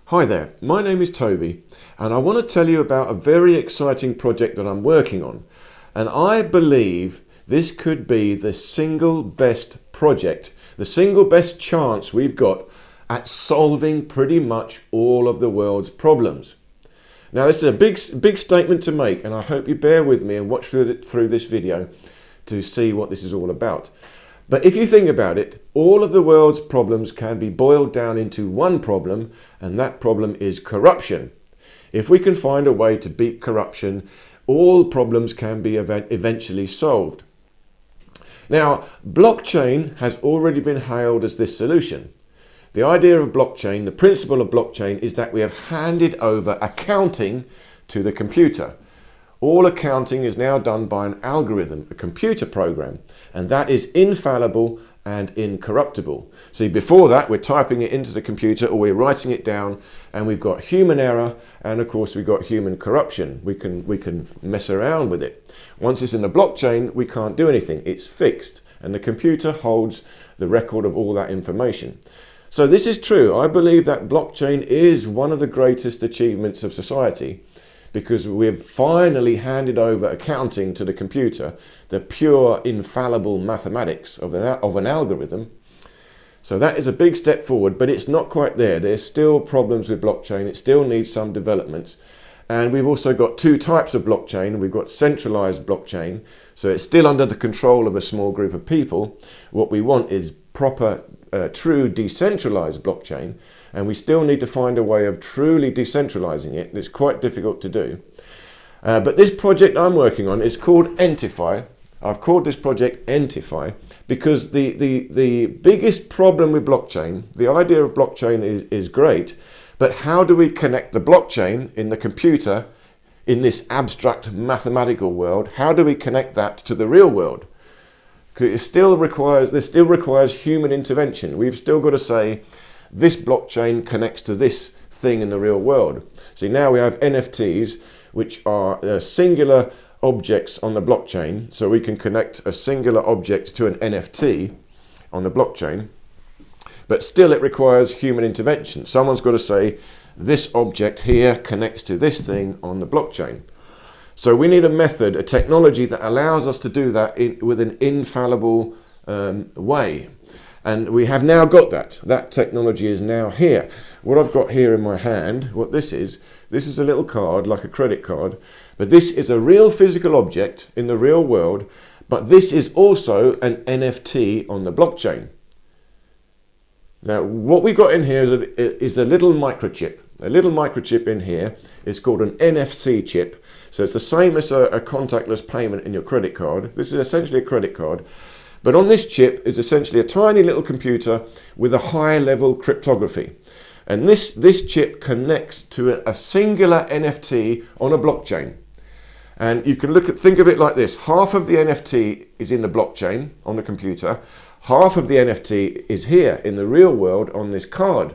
Hi there, my name is Toby and I want to tell you about a very exciting project that I'm working on, and I believe this could be the single best project, the single best chance we've got at solving pretty much all of the world's problems. Now this is a big statement to make, and I hope you bear with me and watch through this video to see what this is all about. But if you think about it, all of the world's problems can be boiled down into one problem, and that problem is corruption. If we can find a way to beat corruption, all problems can be eventually solved. Now, blockchain has already been hailed as this solution. The idea of blockchain, the principle of blockchain, is that we have handed over accounting to the computer. All accounting is now done by an algorithm, a computer program, and that is infallible and incorruptible. See, before that, we're typing it into the computer or we're writing it down, and we've got human error, and of course we've got human corruption. We can mess around with it. Once it's in the blockchain, we can't do anything. It's fixed, and the computer holds the record of all that information. So this is true. I believe that blockchain is one of the greatest achievements of society, because we've finally handed over accounting to the computer, the pure infallible mathematics of an algorithm. So that is a big step forward, but it's not quite there. There's still problems with blockchain. It still needs some developments. And we've also got two types of blockchain. We've got centralized blockchain, so it's still under the control of a small group of people. What we want is proper, true decentralized blockchain, and we still need to find a way of truly decentralizing it. It's quite difficult to do. But this project I'm working on is called Entify. I've called this project Entify because the biggest problem with blockchain, the idea of blockchain is great, but how do we connect the blockchain in the computer in this abstract mathematical world? How do we connect that to the real world? Because this still requires human intervention. We've still got to say, this blockchain connects to this thing in the real world. See, now we have NFTs, which are singular objects on the blockchain. So we can connect a singular object to an NFT on the blockchain. But still it requires human intervention. Someone's got to say, this object here connects to this thing on the blockchain. So we need a method, a technology that allows us to do that with an infallible way. And we have now got that. That technology is now here. What I've got here in my hand, what this is a little card, like a credit card, but this is a real physical object in the real world, but this is also an NFT on the blockchain. Now, what we've got in here is a little microchip. A little microchip in here is called an NFC chip. So it's the same as a contactless payment in your credit card. This is essentially a credit card. But on this chip is essentially a tiny little computer with a high level cryptography. And this chip connects to a singular NFT on a blockchain. And you can think of it like this. Half of the NFT is in the blockchain on the computer. Half of the NFT is here in the real world on this card.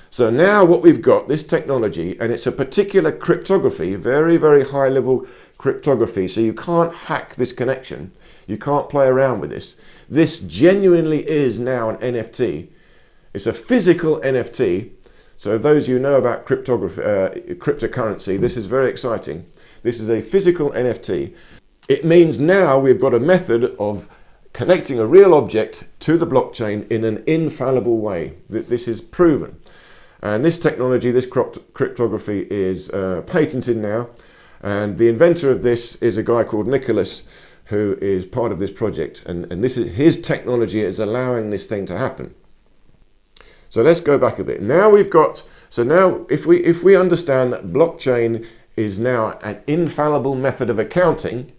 So now what we've got, this technology, and it's a particular cryptography, very, very high level cryptography, so you can't hack this connection. You can't play around with this. This genuinely is now an NFT. It's a physical NFT. So those you know about cryptocurrency, this is very exciting. This is a physical NFT. It means now we've got a method of connecting a real object to the blockchain in an infallible way. This is proven. And this technology, this cryptography is patented now. And the inventor of this is a guy called Nicholas, who is part of this project. And this is his technology is allowing this thing to happen. So let's go back a bit. Now we've got, so now if we understand that blockchain is now an infallible method of accounting,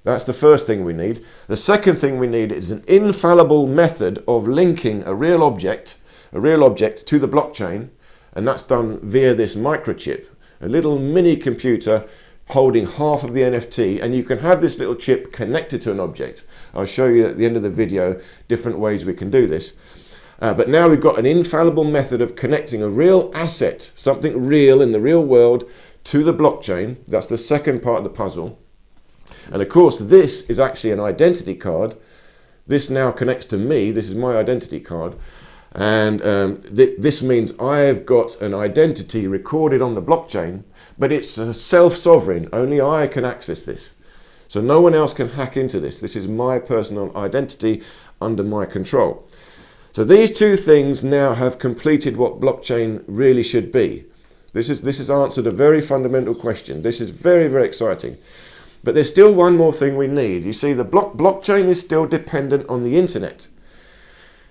that's the first thing we need. The second thing we need is an infallible method of linking a real object to the blockchain, and that's done via this microchip, a little mini computer holding half of the NFT, and you can have this little chip connected to an object. I'll show you at the end of the video different ways we can do this. But now we've got an infallible method of connecting a real asset, something real in the real world, to the blockchain. That's the second part of the puzzle. And of course, this is actually an identity card. This now connects to me. This is my identity card. And this means I've got an identity recorded on the blockchain, but it's self-sovereign. Only I can access this. So no one else can hack into this. This is my personal identity under my control. So these two things now have completed what blockchain really should be. This has answered a very fundamental question. This is very, very exciting. But there's still one more thing we need. You see, the blockchain is still dependent on the internet.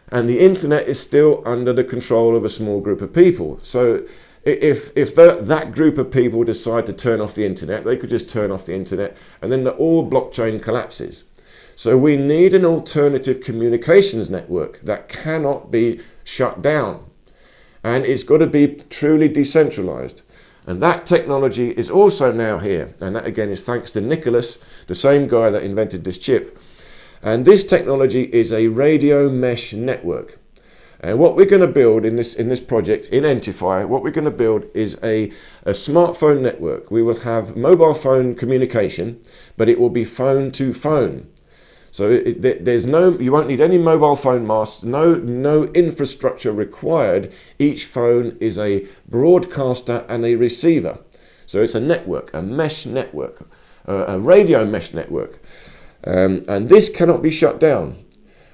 And the internet is still under the control of a small group of people. So if that group of people decide to turn off the internet, they could just turn off the internet, and then the all blockchain collapses. So we need an alternative communications network that cannot be shut down. And it's got to be truly decentralized. And that technology is also now here. And that again is thanks to Nicholas, the same guy that invented this chip. And this technology is a radio mesh network. And what we're going to build in this project, in Entify, what we're going to build is a smartphone network. We will have mobile phone communication, but it will be phone to phone. So you won't need any mobile phone masts, no infrastructure required. Each phone is a broadcaster and a receiver. So it's a network, a mesh network, a radio mesh network. And this cannot be shut down.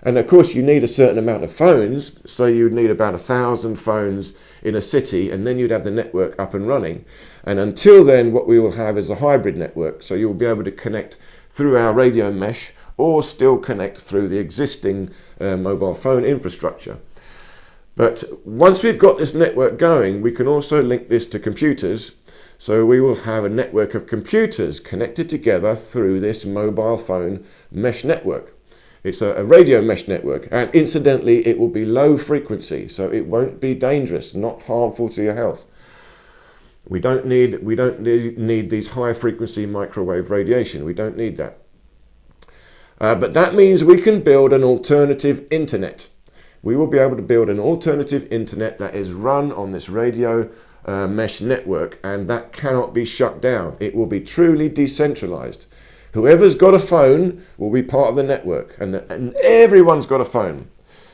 And of course you need a certain amount of phones, so you'd need about 1,000 phones in a city, and then you'd have the network up and running. And until then, what we will have is a hybrid network, so you'll be able to connect through our radio mesh or still connect through the existing mobile phone infrastructure. But once we've got this network going, we can also link this to computers. So we will have a network of computers connected together through this mobile phone mesh network. It's a radio mesh network, and incidentally it will be low frequency, so it won't be dangerous, not harmful to your health. We don't need these high frequency microwave radiation. We don't need that. But that means we can build an alternative internet. We will be able to build an alternative internet that is run on this radio mesh network, and that cannot be shut down. It will be truly decentralized. Whoever's got a phone will be part of the network, and everyone's got a phone.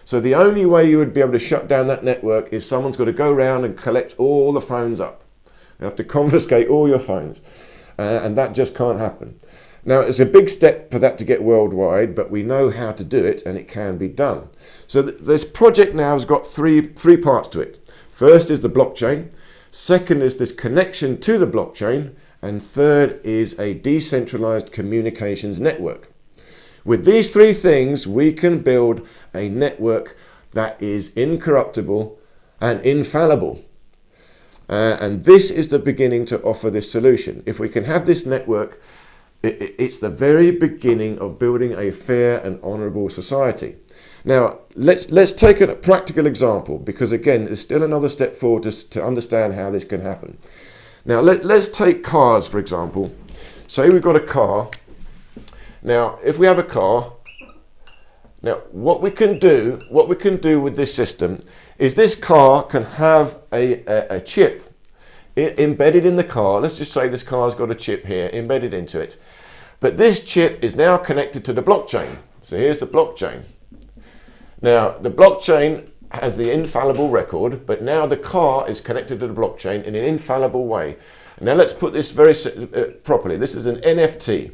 So the only way you would be able to shut down that network is someone's got to go around and collect all the phones up. They have to confiscate all your phones, and that just can't happen. Now, it's a big step for that to get worldwide, but we know how to do it, and it can be done. So this project now has got three parts to it. First is the blockchain. Second is this connection to the blockchain. And third is a decentralized communications network. With these three things, we can build a network that is incorruptible and infallible. And this is the beginning to offer this solution. If we can have this network, it's the very beginning of building a fair and honorable society. Now, let's take a practical example, because again, there's still another step forward to understand how this can happen. Now, let's take cars, for example. Say we've got a car. Now, if we have a car, now what we can do with this system is this car can have a chip embedded in the car. Let's just say this car's got a chip here embedded into it. But this chip is now connected to the blockchain. So here's the blockchain. Now, the blockchain has the infallible record, but now the car is connected to the blockchain in an infallible way. Now let's put this very properly. This is an NFT,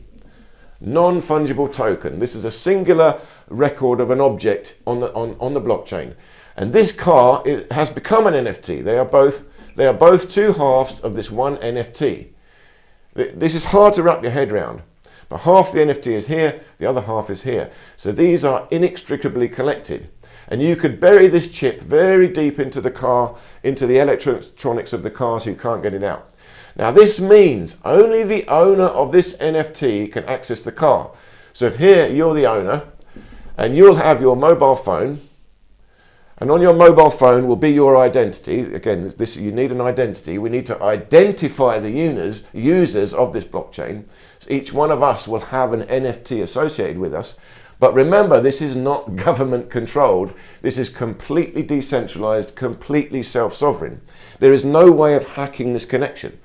non-fungible token. This is a singular record of an object on the blockchain. And this car has become an NFT. They are both two halves of this one NFT. This is hard to wrap your head around. But half the NFT is here, the other half is here. So these are inextricably connected. And you could bury this chip very deep into the car, into the electronics of the car, so you can't get it out. Now this means only the owner of this NFT can access the car. So if here you're the owner, and you'll have your mobile phone, and on your mobile phone will be your identity. Again, you need an identity. We need to identify the users of this blockchain. So each one of us will have an NFT associated with us. But remember, this is not government controlled. This is completely decentralized, completely self-sovereign. There is no way of hacking this connection.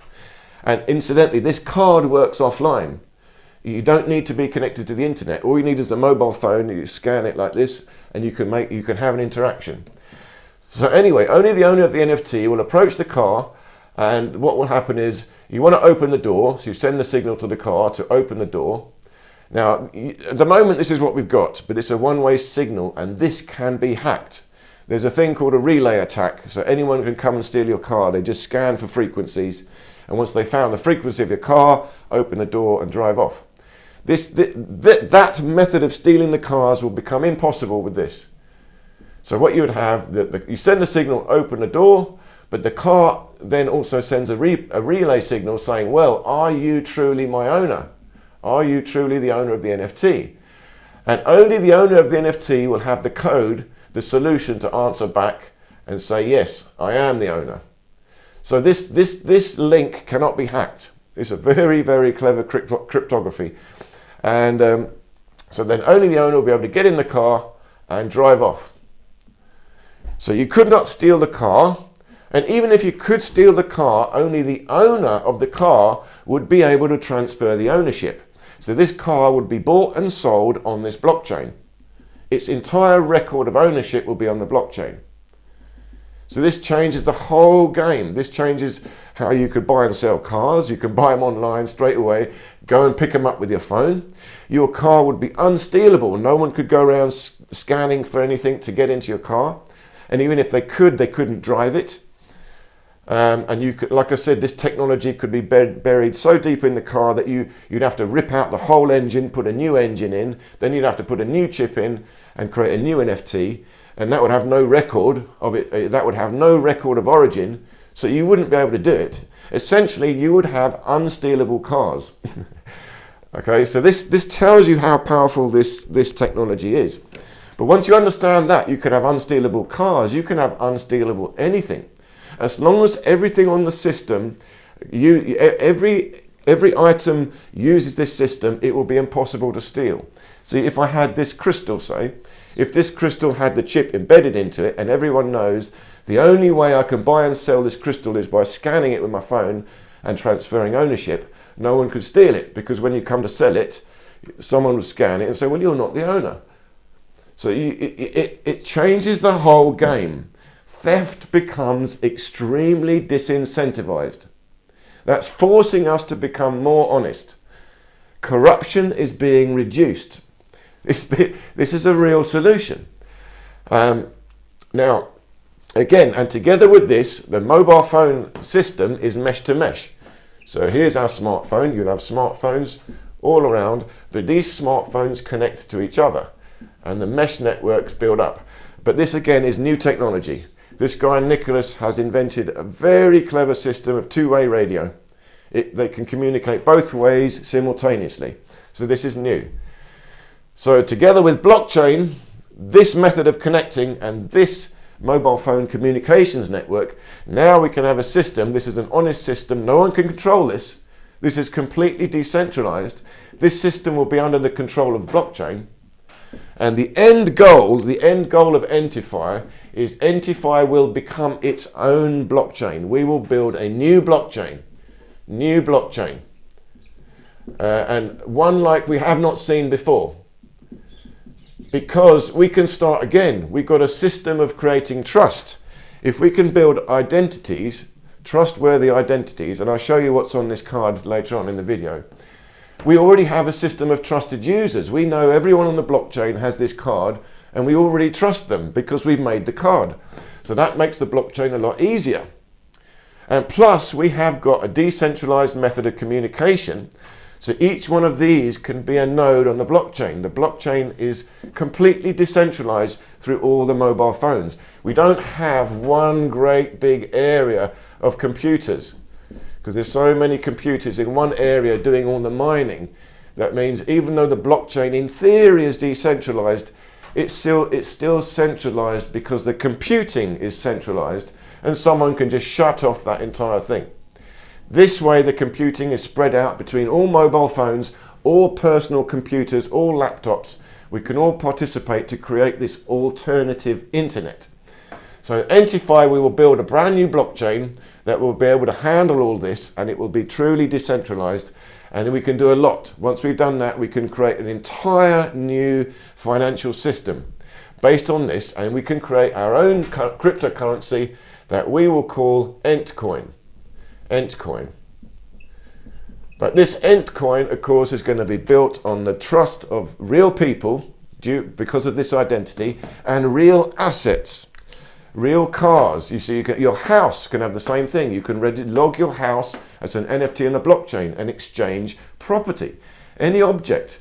And incidentally, this card works offline. You don't need to be connected to the internet. All you need is a mobile phone. You scan it like this, and you can have an interaction. So anyway, only the owner of the NFT will approach the car, and what will happen is you want to open the door, so you send the signal to the car to open the door. Now, at the moment, this is what we've got, but it's a one-way signal, and this can be hacked. There's a thing called a relay attack, so anyone can come and steal your car. They just scan for frequencies, and once they found the frequency of your car, open the door and drive off. That method of stealing the cars will become impossible with this. So what you would have, you send a signal, open the door, but the car then also sends a relay signal saying, well, are you truly my owner? Are you truly the owner of the NFT? And only the owner of the NFT will have the code, the solution to answer back and say, yes, I am the owner. So this link cannot be hacked. It's a very, very clever cryptography. And so then only the owner will be able to get in the car and drive off. So you could not steal the car, and even if you could steal the car, only the owner of the car would be able to transfer the ownership. So this car would be bought and sold on this blockchain. Its entire record of ownership will be on the blockchain. So this changes the whole game. This changes how you could buy and sell cars. You can buy them online straight away, go and pick them up with your phone. Your car would be unstealable. No one could go around scanning for anything to get into your car. And even if they couldn't drive it. And you could, like I said, this technology could be buried so deep in the car that you'd have to rip out the whole engine, put a new engine in, then you'd have to put a new chip in and create a new NFT, and that would have no record of it. That would have no record of origin, so you wouldn't be able to do it. Essentially, you would have unstealable cars. Okay, so this tells you how powerful this technology is. But once you understand that, you could have unstealable cars, you can have unstealable anything. As long as everything on the system, every item uses this system, it will be impossible to steal. See, if I had this crystal, say, if this crystal had the chip embedded into it, and everyone knows the only way I can buy and sell this crystal is by scanning it with my phone and transferring ownership, no one could steal it, because when you come to sell it, someone would scan it and say, well, you're not the owner. So it changes the whole game. Theft becomes extremely disincentivized. That's forcing us to become more honest. Corruption is being reduced. This is a real solution. Now, again, and together with this, the mobile phone system is mesh to mesh. So here's our smartphone. You'll have smartphones all around, but these smartphones connect to each other, and the mesh networks build up. But this again is new technology. This guy Nicholas has invented a very clever system of two-way radio. They can communicate both ways simultaneously. So this is new. So together with blockchain, this method of connecting and this mobile phone communications network, now we can have a system. This is an honest system. No one can control this. This is completely decentralized. This system will be under the control of blockchain. And the end goal of Entify is Entify will become its own blockchain. We will build a new blockchain. And one like we have not seen before. Because we can start again. We've got a system of creating trust. If we can build identities, trustworthy identities, and I'll show you what's on this card later on in the video. We already have a system of trusted users. We know everyone on the blockchain has this card, and we already trust them because we've made the card. So that makes the blockchain a lot easier. And plus, we have got a decentralized method of communication. So each one of these can be a node on the blockchain. The blockchain is completely decentralized through all the mobile phones. We don't have one great big area of computers, because there's so many computers in one area doing all the mining. That means even though the blockchain in theory is decentralized, it's still centralized because the computing is centralized, and someone can just shut off that entire thing. This way the computing is spread out between all mobile phones, all personal computers, all laptops. We can all participate to create this alternative internet. So Entify, we will build a brand new blockchain that will be able to handle all this, and it will be truly decentralized, and we can do a lot. Once we've done that, we can create an entire new financial system based on this, and we can create our own cryptocurrency that we will call Entcoin. Entcoin. But this Entcoin, of course, is going to be built on the trust of real people because of this identity, and real assets, real cars. You see, your house can have the same thing. You can log your house as an NFT in a blockchain and exchange property, any object.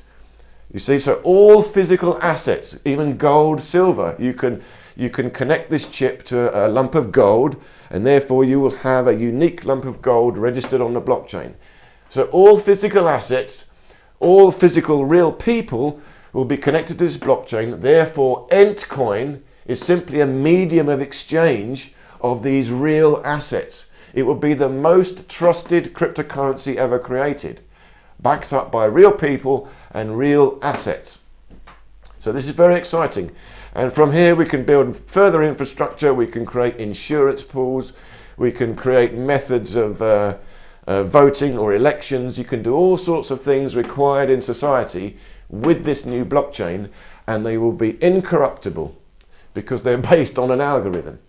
You see, so all physical assets, even gold, silver, you can connect this chip to a lump of gold, and therefore you will have a unique lump of gold registered on the blockchain. So all physical assets, all physical real people will be connected to this blockchain. Therefore, Entcoin is simply a medium of exchange of these real assets. It will be the most trusted cryptocurrency ever created, backed up by real people and real assets. So this is very exciting. And from here we can build further infrastructure, we can create insurance pools, we can create methods of voting or elections. You can do all sorts of things required in society with this new blockchain, and they will be incorruptible because they're based on an algorithm.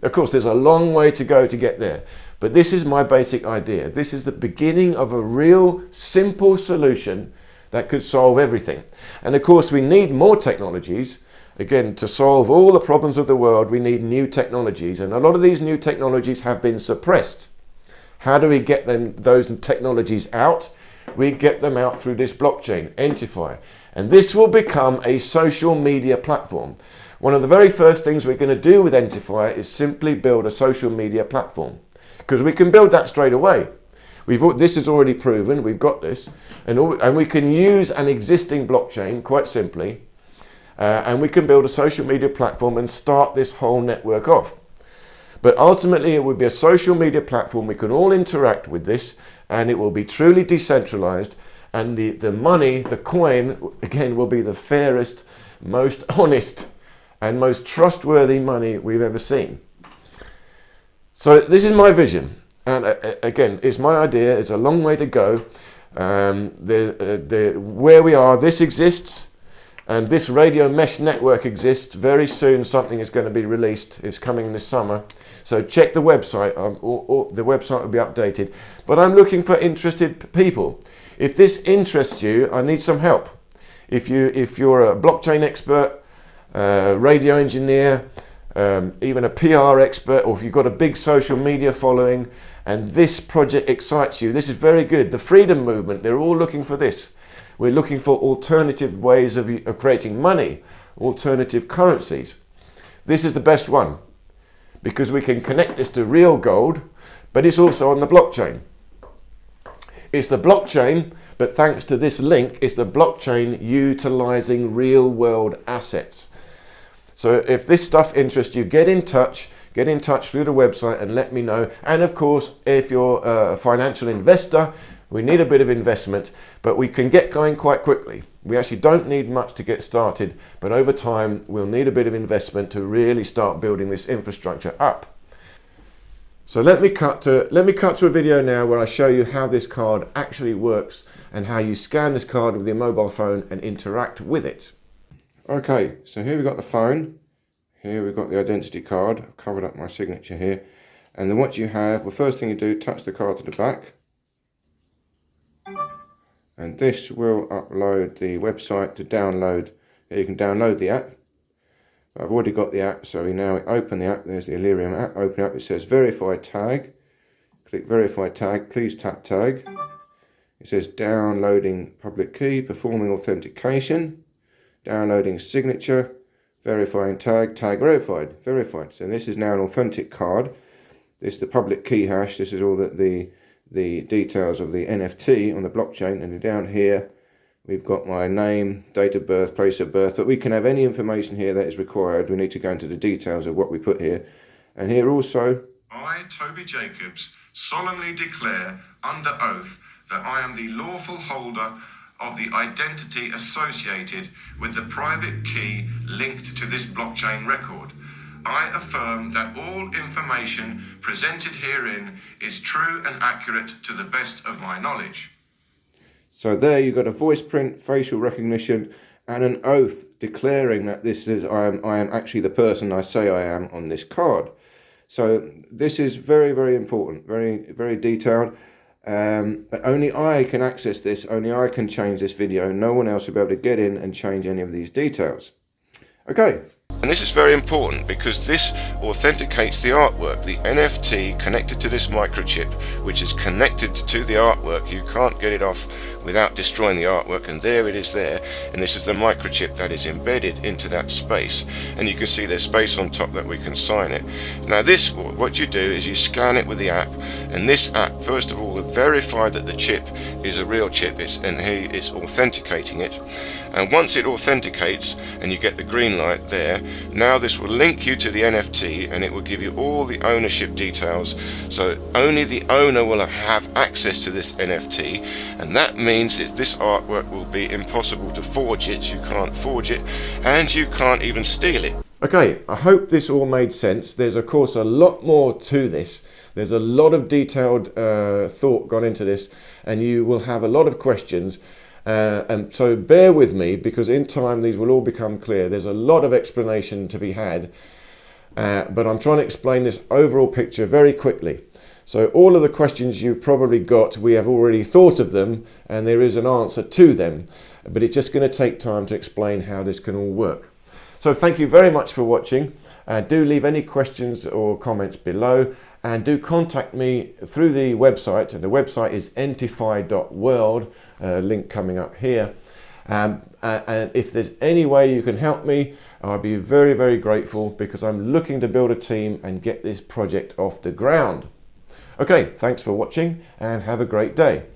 Of course, there's a long way to go to get there, but this is my basic idea. This is the beginning of a real simple solution that could solve everything. And of course, we need more technologies. Again, to solve all the problems of the world, we need new technologies, and a lot of these new technologies have been suppressed. How do we get those technologies out? We get them out through this blockchain, Entify. And this will become a social media platform. One of the very first things we're going to do with Entify is simply build a social media platform, because we can build that straight away. This is already proven, we've got this, and we can use an existing blockchain quite simply, and we can build a social media platform and start this whole network off. But ultimately it would be a social media platform. We can all interact with this, and it will be truly decentralized, and the money, the coin, again, will be the fairest, most honest and most trustworthy money we've ever seen. So this is my vision, and again, it's my idea. It's a long way to go. Where we are, this exists, and this radio mesh network exists. Very soon something is going to be released. It's coming this summer. So check the website, or the website will be updated. But I'm looking for interested people. If this interests you, I need some help. If you're a blockchain expert, radio engineer, even a PR expert, or if you've got a big social media following, and this project excites you, this is very good. The freedom movement, they're all looking for this. We're looking for alternative ways of creating money, alternative currencies. This is the best one, because we can connect this to real gold, but it's also on the blockchain. It's the blockchain, but thanks to this link, it's the blockchain utilizing real world assets. So if this stuff interests you, get in touch through the website and let me know. And of course, if you're a financial investor, we need a bit of investment, but we can get going quite quickly. We actually don't need much to get started, but over time we'll need a bit of investment to really start building this infrastructure up. So let me cut to a video now where I show you how this card actually works and how you scan this card with your mobile phone and interact with it. Okay, so here we've got the phone. Here we've got the identity card. I've covered up my signature here. And then what you have, well, first thing you do, touch the card to the back. And this will upload the website to download. Here you can download the app. I've already got the app, so we now open the app. There's the Ethereum app. Open up. It says verify tag. Click verify tag. Please tap tag. It says downloading public key, performing authentication, downloading signature, verifying tag, tag verified, verified. So this is now an authentic card. This is the public key hash. This is all the details of the NFT on the blockchain. And down here, we've got my name, date of birth, place of birth, but we can have any information here that is required. We need to go into the details of what we put here. And here also, I, Toby Jacobs, solemnly declare under oath that I am the lawful holder of the identity associated with the private key linked to this blockchain record. I affirm that all information presented herein is true and accurate to the best of my knowledge. So there you've got a voice print, facial recognition, and an oath declaring that this is I am actually the person I say I am on this card. So this is very, very important, very, very detailed. But only I can access this, only I can change this video. No one else will be able to get in and change any of these details. Okay. And this is very important because this authenticates the artwork. The NFT connected to this microchip, which is connected to the artwork. You can't get it off without destroying the artwork, and there it is there. And this is the microchip that is embedded into that space. And you can see there's space on top that we can sign it. Now this, what you do is you scan it with the app, and this app, first of all, will verify that the chip is a real chip, and he is authenticating it. And once it authenticates and you get the green light there, now this will link you to the NFT and it will give you all the ownership details. So only the owner will have access to this NFT, and that means that this artwork will be impossible to forge it. You can't forge it, and you can't even steal it. Okay, I hope this all made sense. There's of course a lot more to this. There's a lot of detailed thought gone into this, and you will have a lot of questions. And so bear with me, because in time these will all become clear. There's a lot of explanation to be had, but I'm trying to explain this overall picture very quickly. So all of the questions you probably got, we have already thought of them, and there is an answer to them, but it's just going to take time to explain how this can all work. So thank you very much for watching. Do leave any questions or comments below, and do contact me through the website, and the website is entify.world, link coming up here. And if there's any way you can help me, I'll be very, very grateful, because I'm looking to build a team and get this project off the ground. Okay, thanks for watching and have a great day.